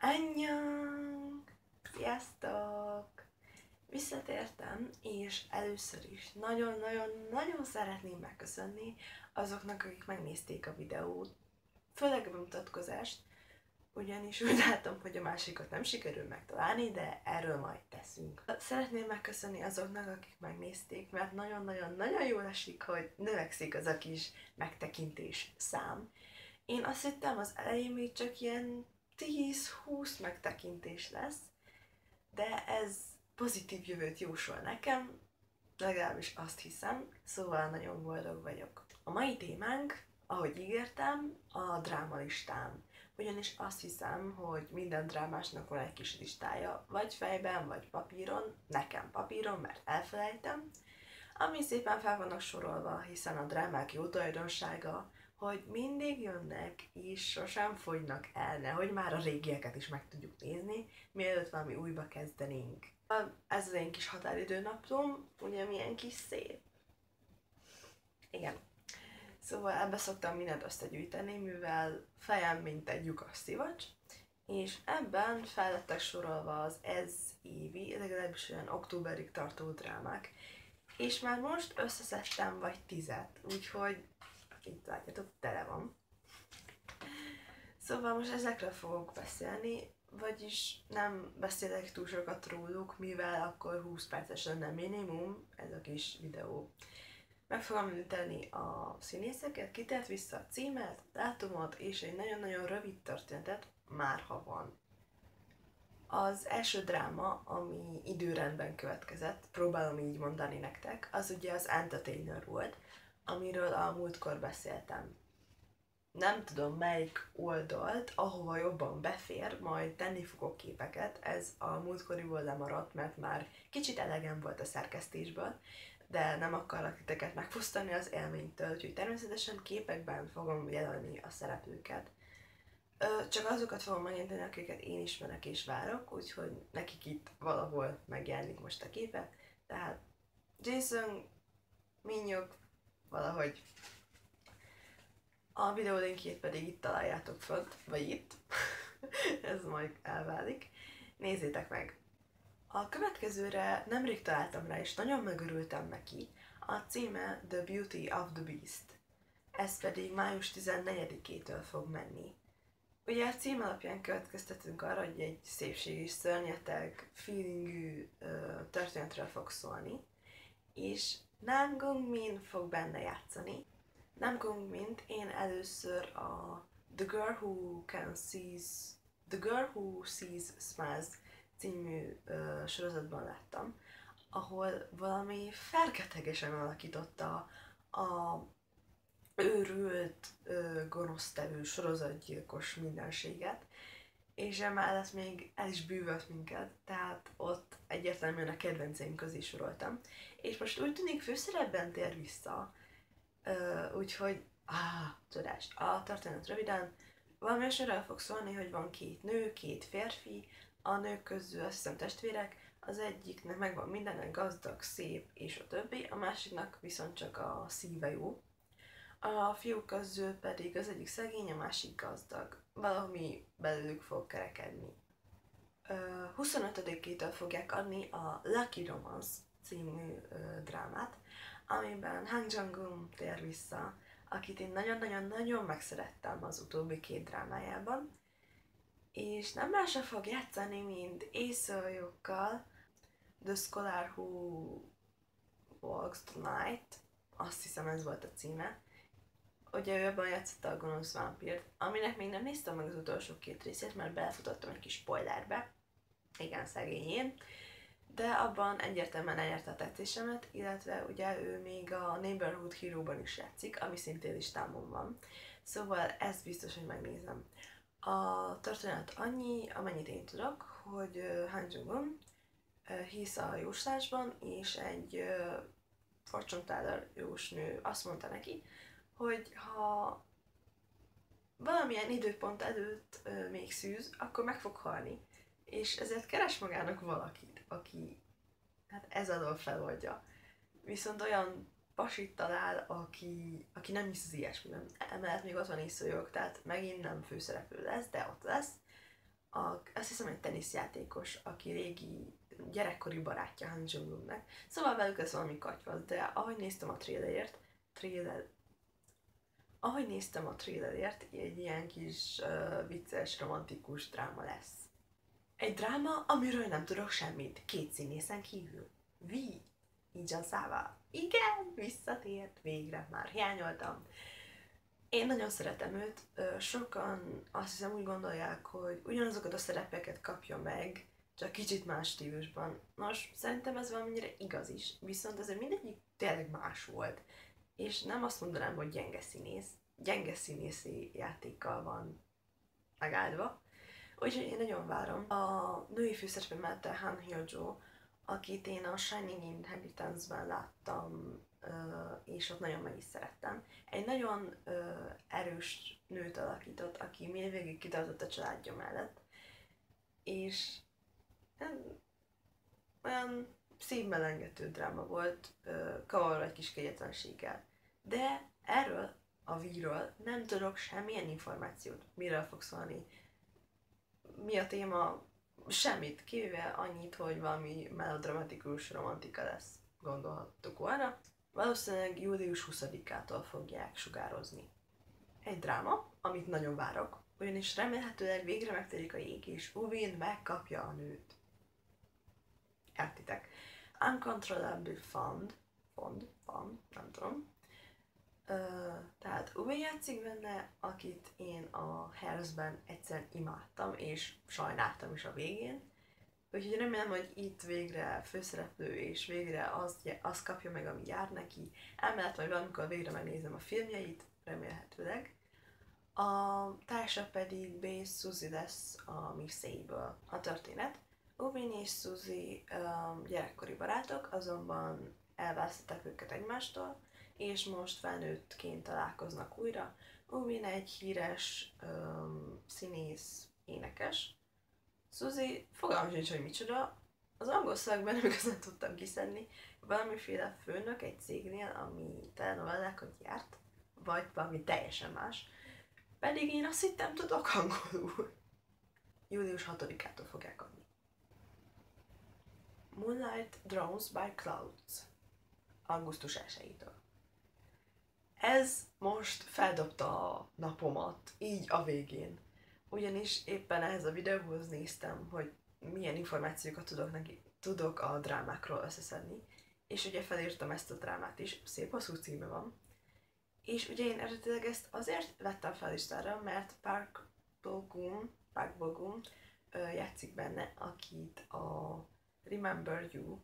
Annyian! Sziasztok! Visszatértem, és először is nagyon-nagyon-nagyon szeretném megköszönni azoknak, akik megnézték a videót, főleg a bemutatkozást, ugyanis úgy látom, hogy a másikat nem sikerül megtalálni, de erről majd teszünk. Szeretném megköszönni azoknak, akik megnézték, mert nagyon-nagyon-nagyon jól esik, hogy növekszik az a kis megtekintés szám. Én azt hittem az elején még csak ilyen 10-20 megtekintés lesz, de ez pozitív jövőt jósol nekem, legalábbis azt hiszem, szóval nagyon boldog vagyok. A mai témánk, ahogy ígértem, a drámalistám. Ugyanis azt hiszem, hogy minden drámásnak van egy kis listája, vagy fejben, vagy papíron, nekem papíron, mert elfelejtem, ami szépen fel vannak sorolva, hiszen a drámák jó tulajdonsága, hogy mindig jönnek és sosem fogynak el, nehogy már a régieket is meg tudjuk nézni, mielőtt valami újba kezdenénk. Ez az én kis határidőnaplóm, ugye milyen kis szép. Igen. Szóval ebbe szoktam mindent összegyűjteni, mivel fejem mint egy lyukas szivacs, és ebben fel lettek sorolva az ez évi, legalábbis olyan októberig tartó drámák. És már most összeszedtem vagy 10, úgyhogy itt látjátok, tele van. Szóval most ezekről fogok beszélni, vagyis nem beszélek túl sokat róluk, mivel akkor 20 perces lenne minimum ez a kis videó. Meg fogom említeni a színészeket, kitért vissza a címet, dátumot és egy nagyon-nagyon rövid történetet, már ha van. Az első dráma, ami időrendben következett, próbálom így mondani nektek, az ugye az Entertainer volt, amiről a múltkor beszéltem. Nem tudom melyik oldalt, ahova jobban befér, majd tenni fogok képeket, ez a múltkoriból lemaradt, mert már kicsit elegem volt a szerkesztésből, de nem akarok titeket megfosztani az élménytől, úgyhogy természetesen képekben fogom jelölni a szereplőket. Csak azokat fogom megjelenteni, akiket én ismerek és várok, úgyhogy nekik itt valahol megjelenik most a képe. Tehát Jason, Minyok, valahogy. A videó linkjét pedig itt találjátok fönt, vagy itt. Ez majd elválik. Nézzétek meg! A következőre nemrég találtam rá, és nagyon megörültem neki. A címe The Beauty of the Beast. Ez pedig május 14-től fog menni. Ugye a cím alapján következtetünk arra, hogy egy szépség és szörnyeteg, feelingű történetről fog szólni, és Nam Gong-min fog benne játszani. Nam Gong-mint én először a The Girl Who Sees Smiles című sorozatban láttam, ahol valami fergetegesen alakította a őrült, gonosztevő, sorozatgyilkos mindenséget, és emellett még el is bűvölt minket, tehát ott egyértelműen a kedvenceim közé soroltam. És most úgy tűnik főszerepben tér vissza, úgyhogy, csodás. A történet röviden valami olyasmiről fog szólni, hogy van 2 nő, 2 férfi, a nők közül azt hiszem testvérek, az egyiknek megvan minden, gazdag, szép és a többi, a másiknak viszont csak a szíve jó. A fiúk közül pedig az egyik szegény, a másik gazdag. Valami belőlük fog kerekedni. 25-től fogják adni a Lucky Romance című drámát, amiben Han Jung-un tér vissza, akit én nagyon-nagyon-nagyon megszerettem az utóbbi 2 drámájában, és nem másra fog játszani, mint Aesookkal, The Scholar Who Walks the Night, azt hiszem ez volt a címe. Ugye ő abban játszotta a gonosz vámpírt, aminek még nem néztem meg az utolsó 2 részét, mert belefutottam egy kis spoilerbe, igen, szegényén, de abban egyértelműen elnyerte a tetszésemet, illetve ugye ő még a Neighborhood Hero-ban is játszik, ami szintén listámon van, szóval ezt biztos, hogy megnézem. A történet annyi, amennyit én tudok, hogy Han Jung-un hisz a jóslásban, és egy fortune teller jósnő azt mondta neki, hogy ha valamilyen időpont előtt még szűz, akkor meg fog halni, és ezért keres magának valakit, aki hát ez alól feloldja. Viszont olyan pasit talál, aki nem hisz az ilyesmiben. Emellett még ott van Iszólyok, tehát megint nem főszereplő lesz, de ott lesz. azt hiszem egy teniszjátékos, aki régi gyerekkori barátja Han Jung-nek. Szóval velük ez valami katyvasz, de ahogy néztem a trailerért, egy ilyen kis vicces, romantikus dráma lesz. Egy dráma, amiről nem tudok semmit, 2 színészen kívül. Vi, Ijan Szává. Igen, visszatért, végre, már hiányoltam. Én nagyon szeretem őt, sokan azt hiszem úgy gondolják, hogy ugyanazokat a szerepeket kapja meg, csak kicsit más stílusban. Nos, szerintem ez valamennyire igaz is, viszont azért mindegyik tényleg más volt. És nem azt mondanám, hogy gyenge színészi játékkal van megáldva. Úgyhogy én nagyon várom. A női főszerepe mellett Han Hyo-jo, akit én a Shining Inhabitants-ben láttam, és ott nagyon meg is szerettem. Egy nagyon erős nőt alakított, aki mindvégig kitartott a családja mellett, és olyan szívmelengető dráma volt, kavarva egy kis kegyetlenséggel. De erről a víről nem tudok semmilyen információt, miről fog szólni, mi a téma, semmit, kivéve annyit, hogy valami melodramatikus romantika lesz, gondolhattuk volna. Valószínűleg július 20-ától fogják sugározni. Egy dráma, amit nagyon várok, ugyanis remélhetőleg végre megtörik a jég, és Uvin megkapja a nőt. Értitek? Uncontrollable Fond, nem tudom. Tehát Uvin játszik benne, akit én a Hairsben egyszer imádtam, és sajnáltam is a végén. Úgyhogy remélem, hogy itt végre főszereplő, és végre azt kapja meg, ami jár neki. Emellett majd valamikor végre megnézem a filmjeit, remélhetőleg. A társa pedig B. Suzy lesz a Missei-ből. A történet. Uvin és Suzy gyerekkori barátok, azonban elválasztották őket egymástól, és most felnőttként találkoznak újra. Uvin egy híres színész, énekes. Suzy, fogalmam sincs, hogy micsoda. Az angol szövegben nem igazán tudtam kiszedni. Valamiféle főnök egy cégnél, ami telenovellákat járt, vagy valami teljesen más. Pedig én azt hittem, tudok angolul. Július 6-ától fogják adni. Moonlight Drones by Clouds. Augusztus 1-től. Ez most feldobta a napomat, így a végén. Ugyanis éppen ehhez a videóhoz néztem, hogy milyen információkat tudok a drámákról összeszedni. És ugye felírtam ezt a drámát is, szép hosszú címe van. És ugye én eredetileg ezt azért vettem fel listára, mert Park Bo-gum játszik benne, akit a Remember You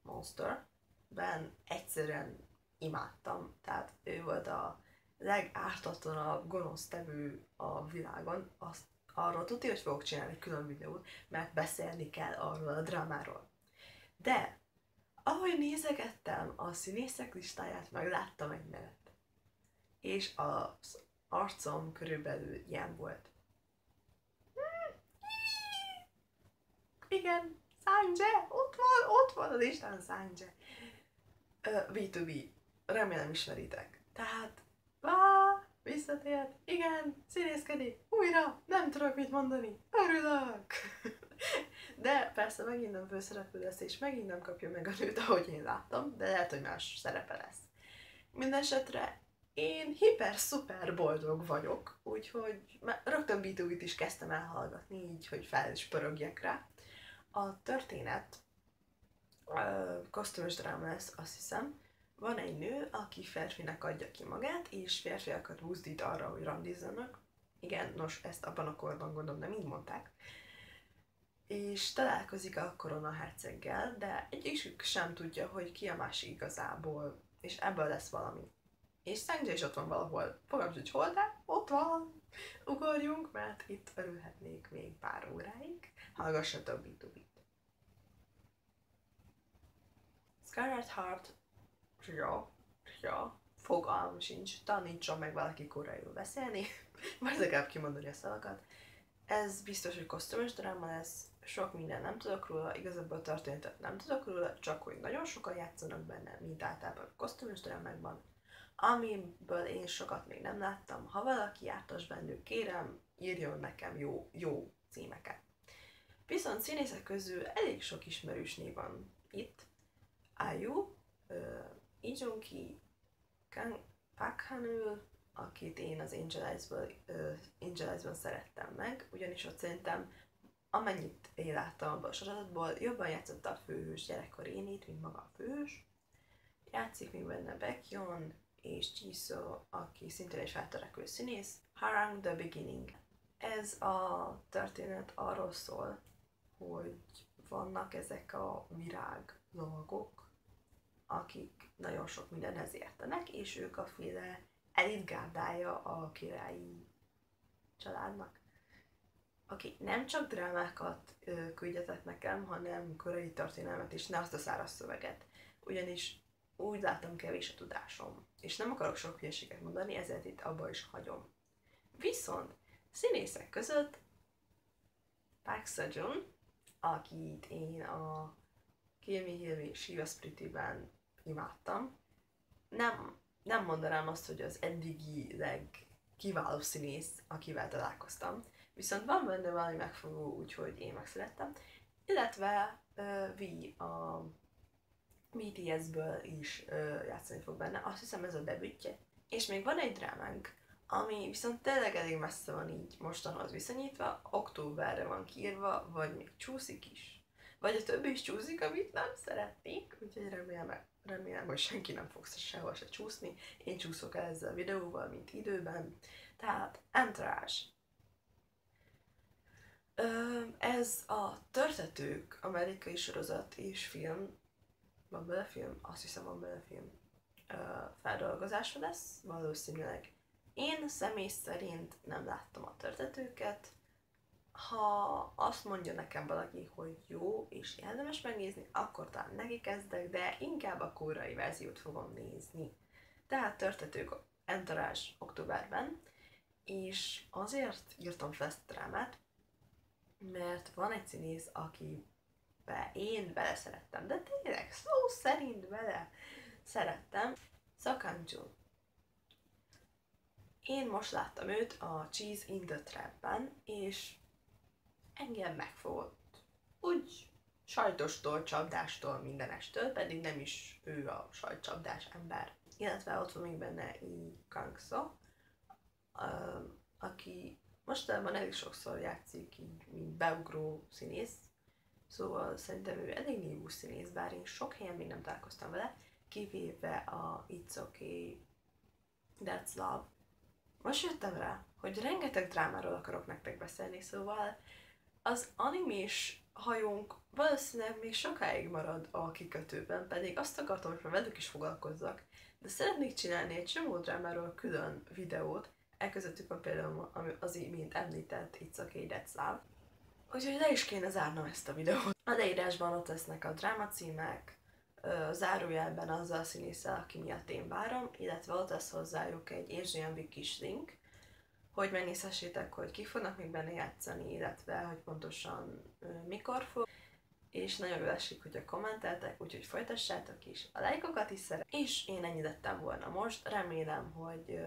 Monster-ben egyszerűen imádtam. Tehát ő volt a legártatlanabb gonosztevő a világon. Arról tudja, hogy fogok csinálni egy külön videót, mert beszélni kell arról a drámáról. De ahogy nézegettem a színészek listáját, megláttam egy nevet. És az arcom körülbelül ilyen volt. Igen, Sanjay, ott van a listán Sanjay. B2B, remélem ismeritek. Tehát, visszatért, igen, színészkedik, újra, nem tudok mit mondani, örülök! De persze megint nem főszereplő lesz, és megint nem kapja meg a nőt, ahogy én láttam, de lehet, hogy más szerepe lesz. Mindenesetre én hiper-szuper boldog vagyok, úgyhogy rögtön B2B-t is kezdtem elhallgatni, így, hogy fel is pörögjek rá. A történet kosztümös dráma lesz, azt hiszem. Van egy nő, aki férfinek adja ki magát, és férfiakat buzdít arra, hogy randizzanak. Igen, nos, ezt abban a korban gondolom nem így mondták. És találkozik a koronaherceggel, de egyikük sem tudja, hogy ki a másik igazából, és ebből lesz valami. És Sanjay is ott van valahol. Fogalmam sincs hol, de ott van. Ugorjunk, mert itt örülhetnék még pár óráig. Hallgassatok B2B-t. Scarlet Heart. Ja. Fogalmam sincs. Tanítson meg valaki koreaiul beszélni. Vagy legalább kimondani a szavakat. Ez biztos, hogy kosztümös dráma lesz. Sok minden nem tudok róla, igazából a történetet nem tudok róla, csak hogy nagyon sokan játszanak benne, mint általában a kosztümös drámákban. Amiből én sokat még nem láttam. Ha valaki jártas bennük, kérem, írjon nekem jó címeket. Viszont színészek közül elég sok ismerős név van itt. IU, Lee Joon-ki, Kang Park-han-ül, akit én az Angel Eyes-ban szerettem meg, ugyanis ott szerintem amennyit én láttam abban a sorozatból, jobban játszotta a főhős gyerekkori énét, mint maga a főhős. Játszik még benne Baekhyun és Jisoo, aki szintén egy feltörekvő színész. Harang the Beginning. Ez a történet arról szól, hogy vannak ezek a virág lovagok, akik nagyon sok mindenhez értenek, és ők a féle elitgárdája a királyi családnak. Aki nem csak drámákat küldjetett nekem, hanem korai történelmet is, ne azt a száraz szöveget. Ugyanis úgy látom, kevés a tudásom, és nem akarok sok hülyeséget mondani, ezért itt abba is hagyom. Viszont színészek között Park Seo-joon, akit én a Kill Me Kill Me Shiva Sprity-ben imádtam. Nem mondanám azt, hogy az eddigi legkiválóbb színész, akivel találkoztam, viszont van benne valami megfogó, úgyhogy én megszerettem. Illetve V a BTS-ből is játszani fog benne, azt hiszem ez a debütje. És még van egy drámánk, ami viszont tényleg elég messze van így mostanhoz viszonyítva, októberre van kiírva, vagy még csúszik is. Vagy a többi is csúszik, amit nem szeretnék, úgyhogy remélem, hogy senki nem fog sehol se csúszni. Én csúszok el ezzel a videóval, mint időben. Tehát Entourage. Ez a Törtetők amerikai sorozat és film, van bele film? Azt hiszem van bele film. Feldolgozása lesz, valószínűleg. Én személy szerint nem láttam a Törtetőket. Ha azt mondja nekem valaki, hogy jó és érdemes megnézni, akkor talán neki kezdek, de inkább a koreai verziót fogom nézni. Tehát Törtetők Entourage októberben, és azért írtam fel ezt a drámát, mert van egy színész, akibe én beleszerettem, de tényleg szó szerint bele szerettem, Seo Kang-joon. Én most láttam őt a Cheese in the Trap-ben, és engem megfogott. Úgy sajtostól, csapdástól, mindenestől, pedig nem is ő a sajtcsapdás ember. Illetve ott van még benne Kang-so, aki mostanában elég sokszor játszik így, mint beugró színész, szóval szerintem ő elég nívós színész, bár én sok helyen még nem találkoztam vele, kivéve a It's Okay, That's Love. Most jöttem rá, hogy rengeteg drámáról akarok nektek beszélni, szóval az animés hajónk valószínűleg még sokáig marad a kikötőben, pedig azt akartam, hogy már velük is foglalkozzak, de szeretnék csinálni egy csomó drámáról külön videót, elközöttük van például az imént említett It's Okay, That's Love. Úgyhogy le is kéne zárnom ezt a videót. A leírásban ott lesznek a drámacímek, zárójelben azzal a színésszel, aki miatt én várom, illetve ott lesz hozzájuk egy Asian kis link, hogy megnézhessétek, hogy ki fognak még benne játszani, illetve hogy pontosan mikor fog. És nagyon jól esik, hogyha kommenteltek, úgyhogy folytassátok is, a lájkokat is és én ennyi lettem volna most. Remélem, hogy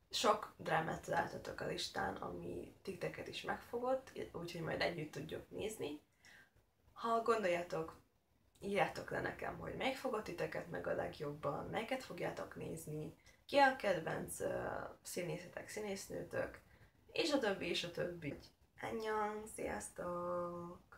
sok drámát találtatok a listán, ami titeket is megfogott, úgyhogy majd együtt tudjuk nézni. Ha gondoljátok, írjátok le nekem, hogy melyik fogott titeket meg a legjobban, melyiket fogjátok nézni, ki a kedvenc színészetek, színésznőtök, és a többi, és a többi. Annyeong, sziasztok!